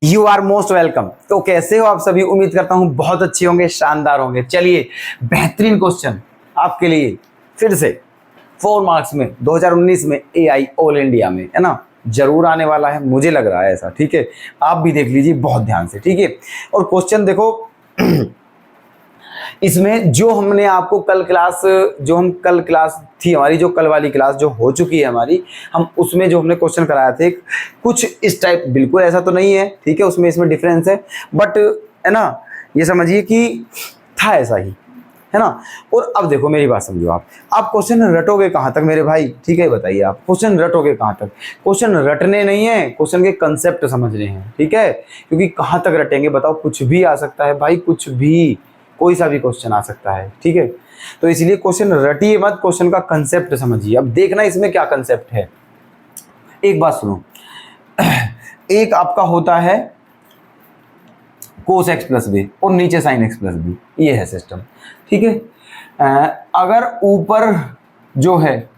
You are most welcome. तो कैसे हो आप सभी? उम्मीद करता हूं बहुत अच्छे होंगे, शानदार होंगे। चलिए, बेहतरीन क्वेश्चन आपके लिए फिर से 4 मार्क्स में 2019 में एआई ऑल इंडिया में, है ना, जरूर आने वाला है, मुझे लग रहा है ऐसा। ठीक है, आप भी देख लीजिए बहुत ध्यान से। ठीक है, और क्वेश्चन देखो इसमें जो हमने आपको कल क्लास थी हमारी, जो कल वाली क्लास जो हो चुकी है हमारी, हम उसमें जो हमने क्वेश्चन कराया थे कुछ इस टाइप, बिल्कुल ऐसा तो नहीं है, ठीक है, उसमें इसमें डिफरेंस है, बट है ना, ये समझिए कि था ऐसा ही, है ना। और अब देखो मेरी बात समझो, आप क्वेश्चन रटोगे कहाँ तक मेरे भाई? ठीक है, बताइए आप क्वेश्चन रटोगे कहाँ तक? क्वेश्चन रटने नहीं है, क्वेश्चन के कंसेप्ट समझने हैं। ठीक है, क्योंकि कहाँ तक रटेंगे बताओ, कुछ भी आ सकता है भाई, कुछ भी, कोई सा भी क्वेश्चन आ सकता है। ठीक है, तो इसलिए क्वेश्चन रटिए मत, क्वेश्चन का कंसेप्ट समझिए। अब देखना इसमें क्या कंसेप्ट है। एक बात सुनो, एक आपका होता है कोस एक्स प्लस बी और नीचे साइन एक्स प्लस बी, ये है सिस्टम। ठीक है, अगर ऊपर जो है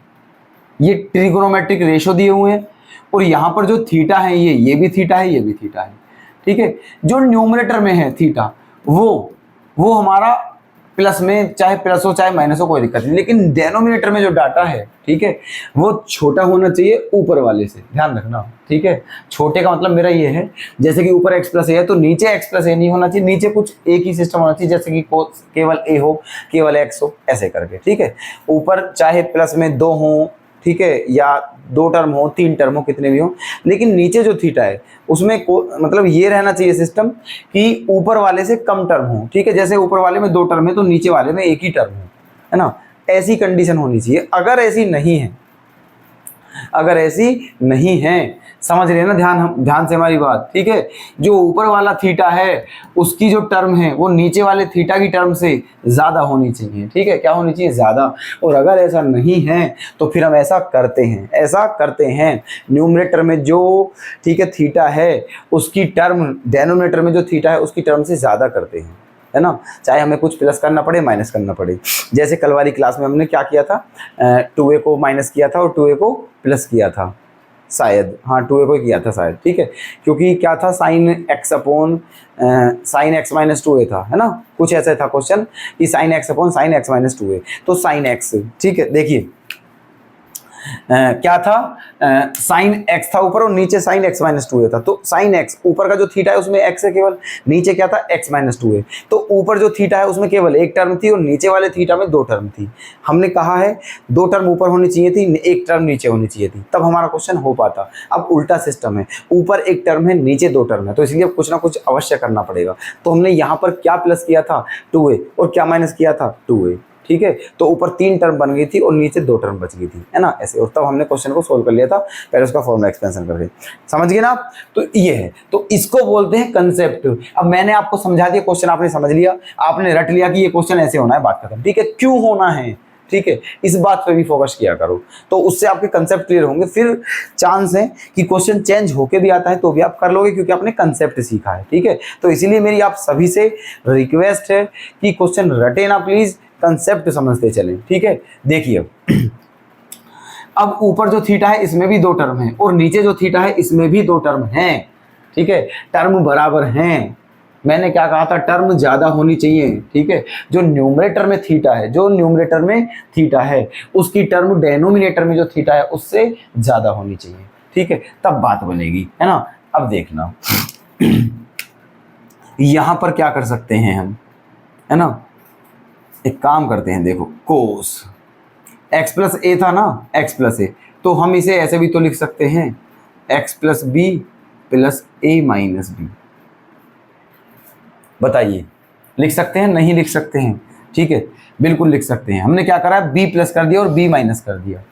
ये ट्रिगोनोमेट्रिक रेशो दिए हुए हैं और यहाँ पर जो थीटा है ये भी थीटा है, ये भी थीटा है। ठीक है, जो न्यूमरेटर में है थीटा वो हमारा प्लस में, चाहे प्लस हो चाहे माइनस हो, कोई दिक्कत नहीं, लेकिन डेनोमिनेटर में जो डाटा है, ठीक है, वो छोटा होना चाहिए ऊपर वाले से, ध्यान रखना। ठीक है, छोटे का मतलब मेरा ये है, जैसे कि ऊपर एक्स प्लस ए है तो नीचे एक्स प्लस ए नहीं होना चाहिए, नीचे कुछ एक ही सिस्टम होना चाहिए, जैसे कि केवल ए हो, केवल एक्स हो, ऐसे करके। ठीक है, ऊपर चाहे प्लस में 2 हो, ठीक है, या 2 टर्म हो, 3 टर्म हो, कितने भी हो, लेकिन नीचे जो थीटा है उसमें मतलब ये रहना चाहिए सिस्टम कि ऊपर वाले से कम टर्म हो। ठीक है, जैसे ऊपर वाले में 2 टर्म है तो नीचे वाले में 1 ही टर्म है ना, ऐसी कंडीशन होनी चाहिए। अगर ऐसी नहीं है, समझ रहे हैं ना, ध्यान से हमारी बात। ठीक है, जो ऊपर वाला थीटा है उसकी जो टर्म है वो नीचे वाले थीटा की टर्म से ज्यादा होनी चाहिए। ठीक है, क्या होनी चाहिए? ज्यादा। और अगर ऐसा नहीं है तो फिर हम ऐसा करते हैं न्यूमरेटर में जो, ठीक है, थीटा है उसकी टर्म डेनोमिनेटर में जो थीटा है उसकी टर्म से ज्यादा करते हैं, है ना, चाहे हमें कुछ प्लस करना पड़े माइनस करना पड़े। जैसे कल वाली क्लास में हमने क्या किया था, 2a को माइनस किया था और 2a को प्लस किया था शायद, हाँ 2a को किया था शायद। ठीक है, क्योंकि क्या था, sine x upon sine x minus 2a था, है ना, कुछ ऐसा था क्वेश्चन कि sine x upon sine x minus 2a, तो साइन एक्स। ठीक है, देखिए क्या था, साइन एक्स था ऊपर और नीचे साइन एक्स माइनस 2a था, तो साइन एक्स ऊपर का जो थीटा है उसमें एक्स है केवल, नीचे क्या था, एक्स माइनस 2a, तो ऊपर जो थीटा है उसमें केवल 1 टर्म थी और नीचे वाले थीटा में 2 टर्म थी। हमने कहा है 2 टर्म ऊपर होनी चाहिए थी, 1 टर्म नीचे होनी चाहिए थी, तब हमारा क्वेश्चन हो पाता। अब उल्टा सिस्टम है, ऊपर 1 टर्म है, नीचे 2 टर्म है, तो इसलिए कुछ ना कुछ अवश्य करना पड़ेगा। तो हमने यहाँ पर क्या प्लस किया था, 2a, और क्या माइनस किया था, 2a। ठीक है, तो ऊपर 3 टर्म बन गई थी और नीचे 2 टर्म बच गई थी, है ना, ऐसे। और तब हमने क्वेश्चन को सोल्व कर लिया था, पहले उसका फॉर्मूला एक्सपेंशन करके। समझ गए ना आप? तो ये है, तो इसको बोलते हैं कंसेप्ट। अब मैंने आपको समझा दिया, क्वेश्चन आपने समझ लिया, आपने रट लिया कि ये क्वेश्चन ऐसे होना है, बात खत्म। ठीक है, क्यों होना है, ठीक है, इस बात पे भी फोकस किया करो, तो उससे आपके कंसेप्ट क्लियर होंगे। फिर चांस है कि क्वेश्चन चेंज होके भी आता है तो भी आप कर लोगे, क्योंकि आपने कंसेप्ट सीखा है। ठीक है, तो इसीलिए मेरी आप सभी से रिक्वेस्ट है कि क्वेश्चन रटे ना प्लीज, कंसेप्ट समझते चलें। ठीक है, देखिए अब ऊपर जो थीटा है इसमें भी 2 टर्म है और नीचे जो थीटा है इसमें भी 2 टर्म हैं। ठीक है, टर्म बराबर हैं। मैंने क्या कहा था, टर्म ज्यादा होनी चाहिए। ठीक है, जो न्यूमरेटर में थीटा है उसकी टर्म डेनोमिनेटर में जो थीटा है उससे ज्यादा होनी चाहिए। ठीक है, तब बात बनेगी, है ना। अब देखना यहां पर क्या कर सकते हैं हम, है ना, एक काम करते हैं, देखो कोस एक्स प्लस ए था ना, एक्स प्लस ए, तो हम इसे ऐसे भी तो लिख सकते हैं, एक्स प्लस बी प्लस ए माइनस बी। बताइए, लिख सकते हैं नहीं लिख सकते हैं? ठीक है, बिल्कुल लिख सकते हैं। हमने क्या करा, बी प्लस कर दिया और बी माइनस कर दिया,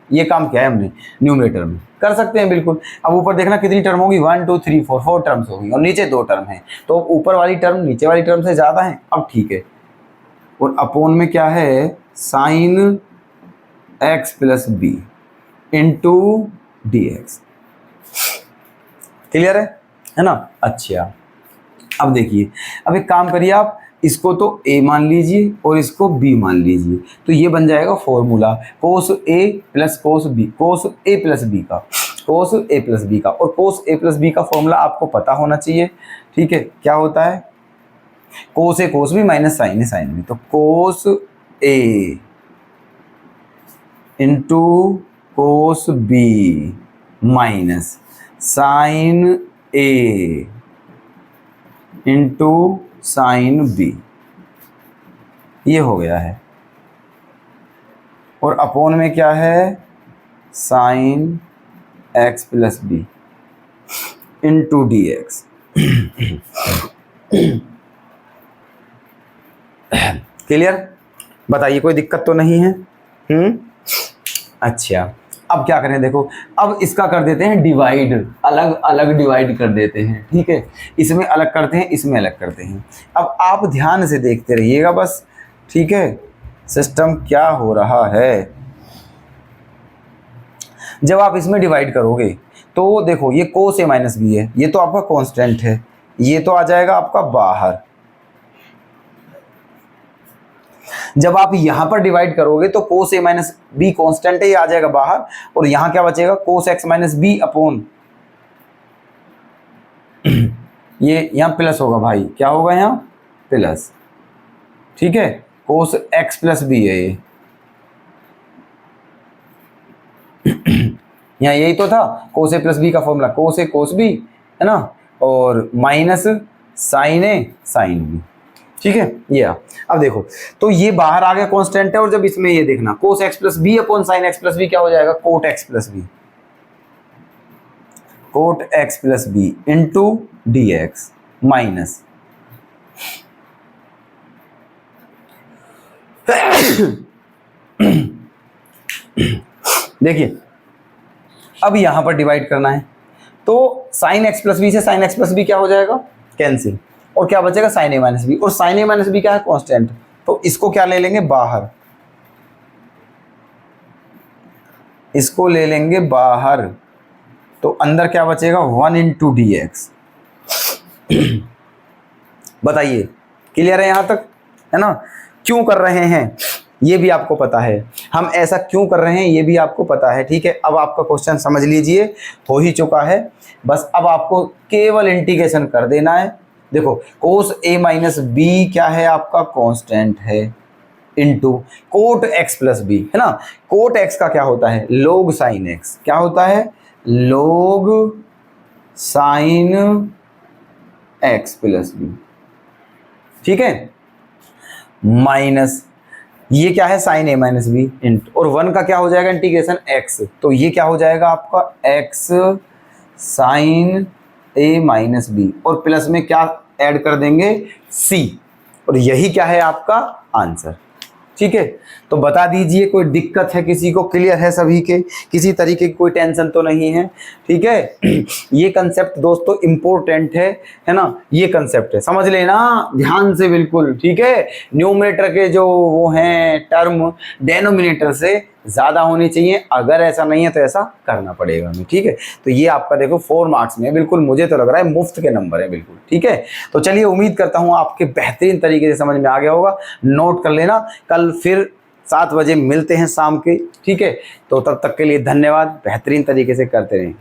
ये काम किया है हमने न्यूमरेटर में, कर सकते हैं बिल्कुल। अब ऊपर देखना कितनी टर्म होगी, 1 2 3 4 टर्म्स होगी और नीचे 2 टर्म है, तो ऊपर वाली टर्म नीचे वाली टर्म से ज्यादा है। अब ठीक है, और अपोन में क्या है, sine X plus B into D X. Clear है ना? अच्छा, अब देखिए, अब एक काम करिए आप, इसको तो a मान लीजिए और इसको b मान लीजिए, तो ये बन जाएगा formula cos a plus cos b, cos a plus b का कोस ए प्लस बी का। और कोस ए प्लस बी का फॉर्मूला आपको पता होना चाहिए, ठीक है, क्या होता है, cos A cos B minus sine A sine B. तो cos A into cos B minus sine A into sine B, ये हो गया है। और अपोन में क्या है, sine X plus B into D X. Clear? बताइए कोई दिक्कत तो नहीं है? अच्छा, अब क्या करें, देखो अब इसका कर देते हैं डिवाइड, अलग अलग डिवाइड कर देते हैं, ठीक है, इसमें अलग करते हैं, इसमें अलग करते हैं। अब आप ध्यान से देखते रहिएगा बस, ठीक है, सिस्टम क्या हो रहा है। जब आप इसमें डिवाइड करोगे तो देखो ये कोस ए माइनस बी है, ये तो आपका कांस्टेंट है, ये तो आ जाएगा आपका बाहर। जब आप यहां पर डिवाइड करोगे तो cos A minus B constant है, ये आ जाएगा बाहर। और यहां क्या बचेगा, cos X minus B upon, ये यहां प्लस होगा भाई, क्या होगा यहां प्लस, ठीक है, कोस एक्स प्लस बी है ये। यहाँ यही तो था, कोस ए प्लस बी का formula, cos A cos B है ना, और minus sine A sine B, ठीक है। ये अब देखो, तो ये बाहर आ गया कांस्टेंट है, और जब इसमें ये देखना cos X plus B upon sine X plus B क्या हो जाएगा, cot X plus B, cot X plus B into D X minus देखिए अब यहां पर डिवाइड करना है, तो साइन एक्स प्लस बी से साइन एक्स प्लस बी क्या हो जाएगा, कैंसिल, और क्या बचेगा साइन ए माइनस बी, और साइन ए माइनस बी क्या है कांस्टेंट, तो इसको क्या ले लेंगे बाहर, इसको ले लेंगे बाहर, तो अंदर क्या बचेगा 1 इंटू डी एक्स। बताइए क्लियर है यहां तक, है ना? क्यों कर रहे हैं ये भी आपको पता है, हम ऐसा क्यों कर रहे हैं ये भी आपको पता है, ठीक है। अब आपका क्वेश्चन समझ लीजिए, हो ही चुका है, बस अब आपको केवल इंटीग्रेशन कर देना है। देखो कोस ए माइनस बी क्या है आपका कांस्टेंट है, into cot X plus B, है ना। कोट एक्स का क्या होता है, लोग साइन एक्स, क्या होता है, लोग साइन एक्स प्लस बी, ठीक है, माइनस ये क्या है sign A minus B int, और 1 का क्या हो जाएगा इंटीग्रेशन एक्स, तो ये क्या हो जाएगा आपका x sign A minus B, और प्लस में क्या ऐड कर देंगे सी, और यही क्या है आपका आंसर, ठीक है। तो बता दीजिए कोई दिक्कत है किसी को, क्लियर है सभी के, किसी तरीके की कोई टेंशन तो नहीं है, ठीक है। ये कंसेप्ट दोस्तों इंपॉर्टेंट है ना, ये कंसेप्ट है, समझ लेना ध्यान से बिल्कुल, ठीक है। न्यूमरेटर के जो वो हैं टर्म डेनोमिनेटर से ज़्यादा होनी चाहिए, अगर ऐसा नहीं है तो ऐसा करना पड़ेगा हमें, ठीक है। तो ये आपका देखो 4 मार्क्स में बिल्कुल, मुझे तो लग रहा है मुफ्त के नंबर है बिल्कुल, ठीक है। तो चलिए उम्मीद करता हूँ आपके बेहतरीन तरीके से समझ में आ गया होगा, नोट कर लेना, कल फिर 7 बजे मिलते हैं शाम के, ठीक है। तो तब तक के लिए धन्यवाद, बेहतरीन तरीके से करते रहें।